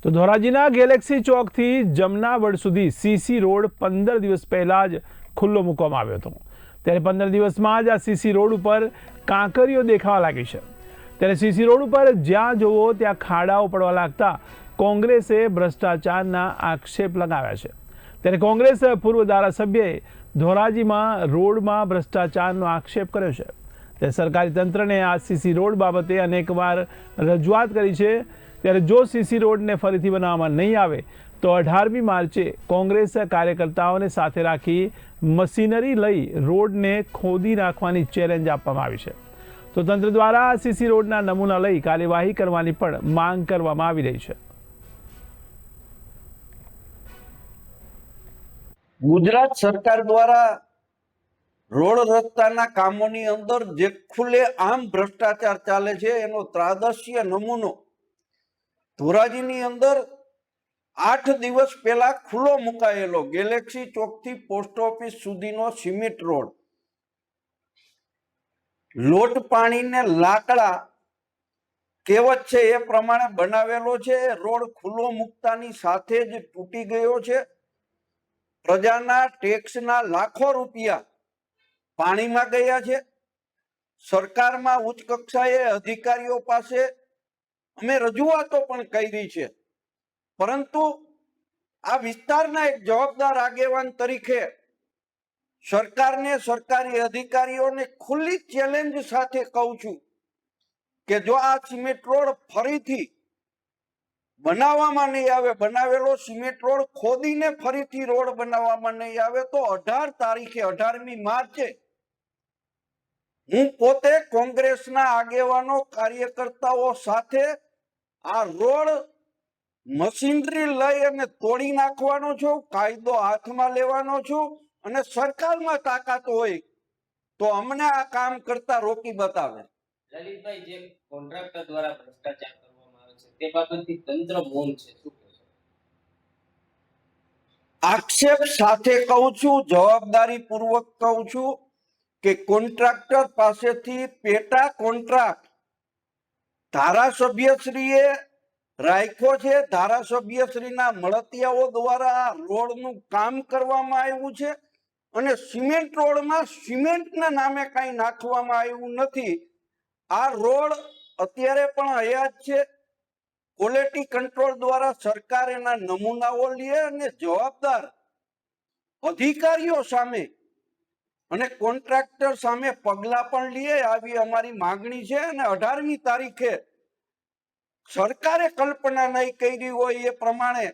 તો ધોરાજીના ગેલેક્સી ચોકથી જમનાવડ સુધી CC road 15 દિવસ પહેલા જ ખુલ્લો મૂકવામાં આવ્યો હતો। ત્યારે 15 દિવસમાં જ આ સીસી રોડ ઉપર કાંકરીઓ દેખાવા લાગી છે। ત્યારે સીસી રોડ ઉપર જ્યાં જોવો ત્યાં ખાડાઓ પડવા લાગતા કોંગ્રેસે ભ્રષ્ટાચારના આક્ષેપ લગાવ્યા છે। ત્યારે કોંગ્રેસ પૂર્વ ધારાસભ્યએ ધોરાજીમાં રોડમાં ભ્રષ્ટાચારનો આક્ષેપ કર્યો છે। ત્યારે સરકારી તંત્રને આ સીસી રોડ બાબતે અનેકવાર રજૂઆત કરી છે। ત્યારે જો સીસી રોડને ફરીથી બનાવવામાં નહીં આવે તો 18મી માર્ચે કોંગ્રેસ કાર્યકર્તાઓને સાથે રાખી મશીનરી લઈ રોડને ખોદી નાખવાની ચેલેન્જ આપવામાં આવી છે। તો તંત્ર દ્વારા સીસી રોડના નમૂના લઈ કાર્યવાહી કરવાની પણ માંગ કરવામાં આવી રહી છે। ગુજરાત સરકાર દ્વારા રોડ રસ્તાના કામોની અંદર જે ખુલ્લે આમ ભ્રષ્ટાચાર ચાલે છે એનો ત્રાદશ્ય નમૂનો ધોરાજીની અંદર 8 દિવસ પહેલા ખુલ્લો મુકાયેલો ગેલેક્સી ચોકથી પોસ્ટ ઓફિસ સુધીનો સિમેન્ટ રોડ લોટ પાણીને લાકડા કહેવત છે એ પ્રમાણે બનાવેલો છે। રોડ ખુલ્લો મૂકતાની સાથે જ તૂટી ગયો છે। પ્રજાના ટેક્સના લાખો રૂપિયા પાણીમાં ગયા છે। સરકારમાં ઉચ્ચ કક્ષાએ અધિકારીઓ પાસે અમે રજૂઆતો પણ કરી છે, પરંતુ આ વિસ્તારના એક જવાબદાર આગેવાન તરીકે સરકારને, સરકારી અધિકારીઓને ખુલ્લી ચેલેન્જ સાથે કહું છું કે જો આ સિમેન્ટ રોડ ફરીથી બનાવવામાં નહીં આવે, બનાવેલો સિમેન્ટ રોડ ખોદીને ફરીથી રોડ બનાવવામાં નહીં આવે તો 18 તારીખે 18મી માર્ચે હું પોતે કોંગ્રેસના આગેવાનો, કાર્યકર્તાઓ સાથે આ રોડ મશીનરી લઈ અને તોડી નાખવાનો છું, કાયદો હાથમાં લેવાનો છું અને સરકારમાં તાકાત હોય તો અમને આ કામ કરતા રોકી બતાવે। લલિતભાઈ, જે કોન્ટ્રાક્ટર દ્વારા ભ્રષ્ટાચાર કરવામાં આવે છે તે બાબતથી તંત્ર મૌન છે, શું કહેશો? આક્ષેપ સાથે કહું છું, જવાબદારી પૂર્વક કહું છું કે કોન્ટ્રાક્ટર પાસેથી પેટા કોન્ટ્રાક્ટ ધારાસભ્યશ્રીએ રાખ્યો છે। ધારાસભ્યશ્રીના મળતિયાઓ દ્વારા રોડનું કામ કરવામાં આવ્યું છે અને સિમેન્ટ રોડમાં સિમેન્ટના નામે કાંઈ નાખવામાં આવ્યું નથી। આ રોડ અત્યારે પણ હયાત છે। ક્વોલિટી કંટ્રોલ દ્વારા સરકાર એના નમૂનાઓ લે અને જવાબદાર અધિકારીઓ સામે અને કોન્ટ્રાક્ટર સામે પગલાં પણ લે, આવી અમારી માંગણી છે। અને 18મી તારીખે સરકારે કલ્પના નહીં કરી હોય એ પ્રમાણે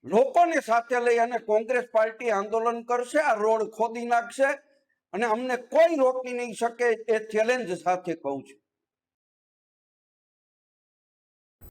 લોકોને સાથે લઈ અને કોંગ્રેસ પાર્ટી આંદોલન કરશે, આ રોડ ખોદી નાખશે અને અમને કોઈ રોકી નહીં શકે એ ચેલેન્જ સાથે કહું છું।